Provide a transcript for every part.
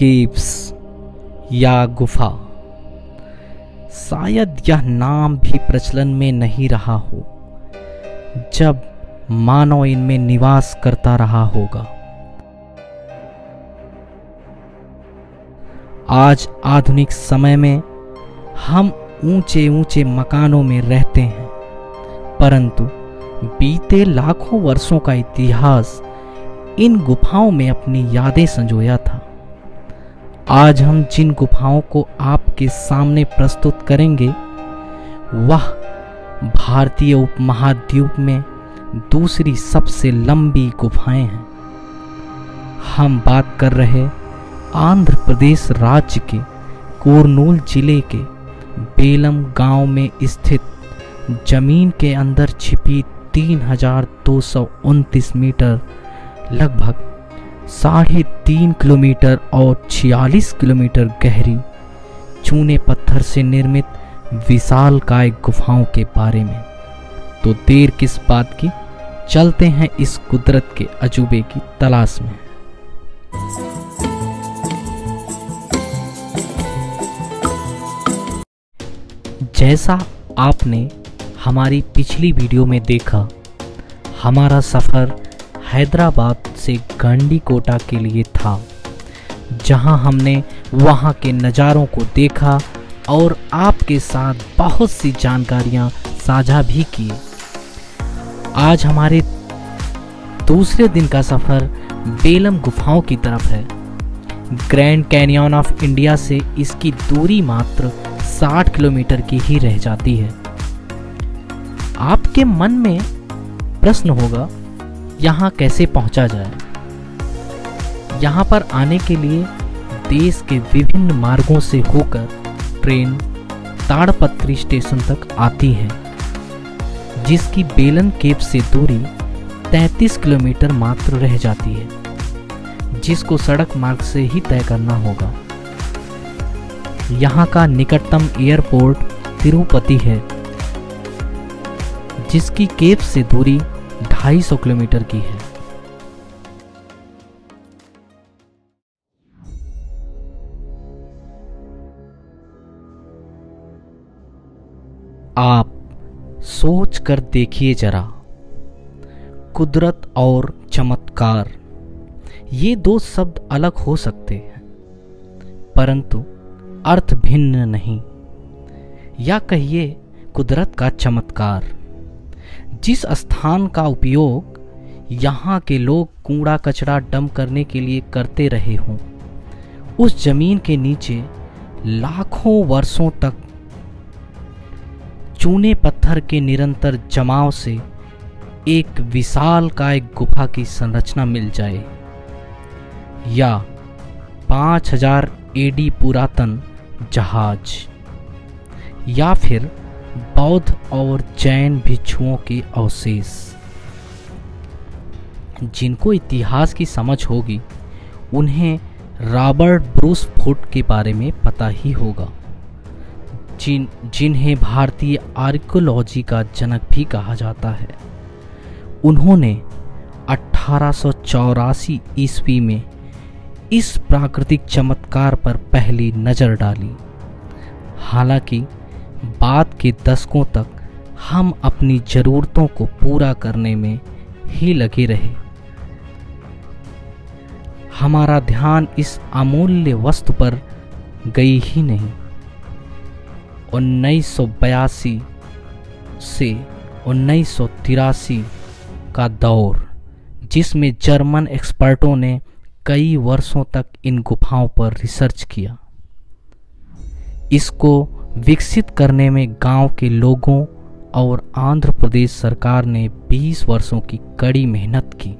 Caves या गुफा, शायद यह नाम भी प्रचलन में नहीं रहा हो जब मानव इनमें निवास करता रहा होगा। आज आधुनिक समय में हम ऊंचे ऊंचे मकानों में रहते हैं, परंतु बीते लाखों वर्षों का इतिहास इन गुफाओं में अपनी यादें संजोया था। आज हम जिन गुफाओं को आपके सामने प्रस्तुत करेंगे वह भारतीय उपमहाद्वीप में दूसरी सबसे लंबी गुफाएं हैं। हम बात कर रहे आंध्र प्रदेश राज्य के कुर्नूल जिले के बेलम गांव में स्थित जमीन के अंदर छिपी 3229 मीटर लगभग 3.5 किलोमीटर और 46 किलोमीटर गहरी चूने पत्थर से निर्मित विशालकाय गुफाओं के बारे में। तो देर किस बात की, चलते हैं इस कुदरत के अजूबे की तलाश में। जैसा आपने हमारी पिछली वीडियो में देखा, हमारा सफ़र हैदराबाद से गंडीकोटा के लिए था, जहां हमने वहां के नज़ारों को देखा और आपके साथ बहुत सी जानकारियां साझा भी की। आज हमारे दूसरे दिन का सफ़र बेलम गुफाओं की तरफ है। ग्रैंड कैनियन ऑफ इंडिया से इसकी दूरी मात्र 60 किलोमीटर की ही रह जाती है। आपके मन में प्रश्न होगा, यहाँ कैसे पहुँचा जाए? यहाँ पर आने के लिए देश के विभिन्न मार्गों से होकर ट्रेन ताड़पत्री स्टेशन तक आती है, जिसकी बेलन केव से दूरी 33 किलोमीटर मात्र रह जाती है, जिसको सड़क मार्ग से ही तय करना होगा। यहाँ का निकटतम एयरपोर्ट तिरुपति है, जिसकी केव से दूरी 250 किलोमीटर की है। आप सोच कर देखिए जरा, कुदरत और चमत्कार, ये दो शब्द अलग हो सकते हैं परंतु अर्थ भिन्न नहीं। या कहिए कुदरत का चमत्कार। जिस स्थान का उपयोग यहाँ के लोग कूड़ा कचरा डंप करने के लिए करते रहे हों, उस जमीन के नीचे लाखों वर्षों तक चूने पत्थर के निरंतर जमाव से एक विशालकाय गुफा की संरचना मिल जाए, या 5000 एडी पुरातन जहाज, या फिर बौद्ध और जैन भिक्षुओं के अवशेष। जिनको इतिहास की समझ होगी उन्हें रॉबर्ट ब्रूस फुट के बारे में पता ही होगा, जिन्हें भारतीय आर्कियोलॉजी का जनक भी कहा जाता है। उन्होंने 1884 ईस्वी में इस प्राकृतिक चमत्कार पर पहली नज़र डाली। हालांकि बाद के दशकों तक हम अपनी ज़रूरतों को पूरा करने में ही लगे रहे। हमारा ध्यान इस अमूल्य वस्तु पर गई ही नहीं। 1982 से 1983 का दौर, जिसमें जर्मन एक्सपर्टों ने कई वर्षों तक इन गुफाओं पर रिसर्च किया। इसको विकसित करने में गांव के लोगों और आंध्र प्रदेश सरकार ने 20 वर्षों की कड़ी मेहनत की।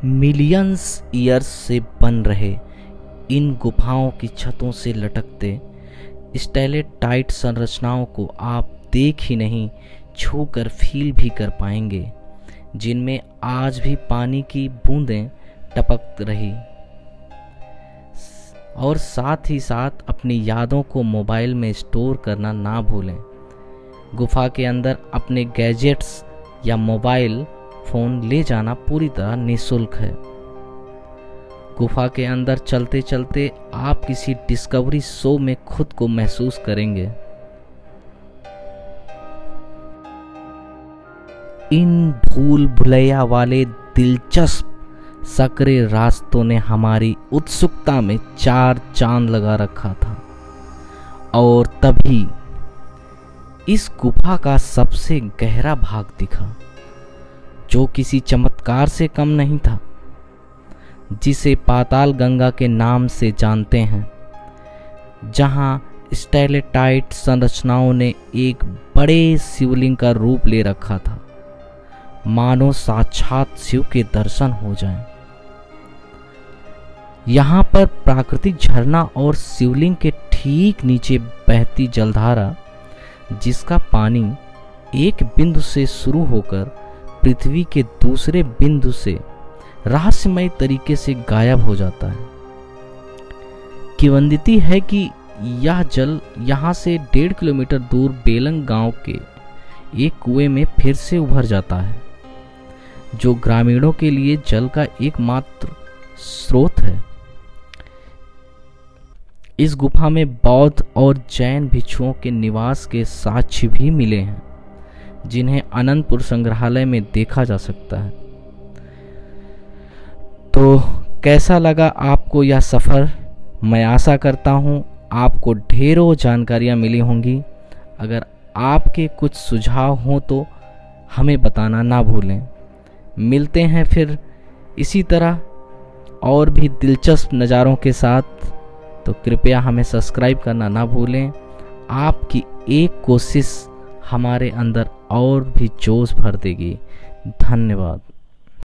मिलियंस ईयर्स से बन रहे इन गुफाओं की छतों से लटकते स्टैलेक्टाइट संरचनाओं को आप देख ही नहीं, छू कर फील भी कर पाएंगे, जिनमें आज भी पानी की बूंदें टपक रही। और साथ ही साथ अपनी यादों को मोबाइल में स्टोर करना ना भूलें। गुफा के अंदर अपने गैजेट्स या मोबाइल स्मार्टफोन ले जाना पूरी तरह निःशुल्क है। गुफा के अंदर चलते चलते आप किसी डिस्कवरी शो में खुद को महसूस करेंगे। इन भूल भुलैया वाले दिलचस्प सकरे रास्तों ने हमारी उत्सुकता में 4 चांद लगा रखा था। और तभी इस गुफा का सबसे गहरा भाग दिखा, जो किसी चमत्कार से कम नहीं था, जिसे पाताल गंगा के नाम से जानते हैं, जहां स्टैलेक्टाइट संरचनाओं ने एक बड़े शिवलिंग का रूप ले रखा था, मानो साक्षात शिव के दर्शन हो जाएं। यहाँ पर प्राकृतिक झरना और शिवलिंग के ठीक नीचे बहती जलधारा, जिसका पानी एक बिंदु से शुरू होकर पृथ्वी के दूसरे बिंदु से रहस्यमय तरीके से गायब हो जाता है। किंवदंती है कि यह जल यहाँ से 1.5 किलोमीटर दूर बेलंग गांव के एक कुएं में फिर से उभर जाता है, जो ग्रामीणों के लिए जल का एकमात्र स्रोत है। इस गुफा में बौद्ध और जैन भिक्षुओं के निवास के साक्ष्य भी मिले हैं, जिन्हें अनंतपुर संग्रहालय में देखा जा सकता है। तो कैसा लगा आपको यह सफ़र? मैं आशा करता हूँ आपको ढेरों जानकारियाँ मिली होंगी। अगर आपके कुछ सुझाव हों तो हमें बताना ना भूलें। मिलते हैं फिर इसी तरह और भी दिलचस्प नज़ारों के साथ। तो कृपया हमें सब्सक्राइब करना ना भूलें। आपकी एक कोशिश हमारे अंदर और भी जोश भर देगी। धन्यवाद।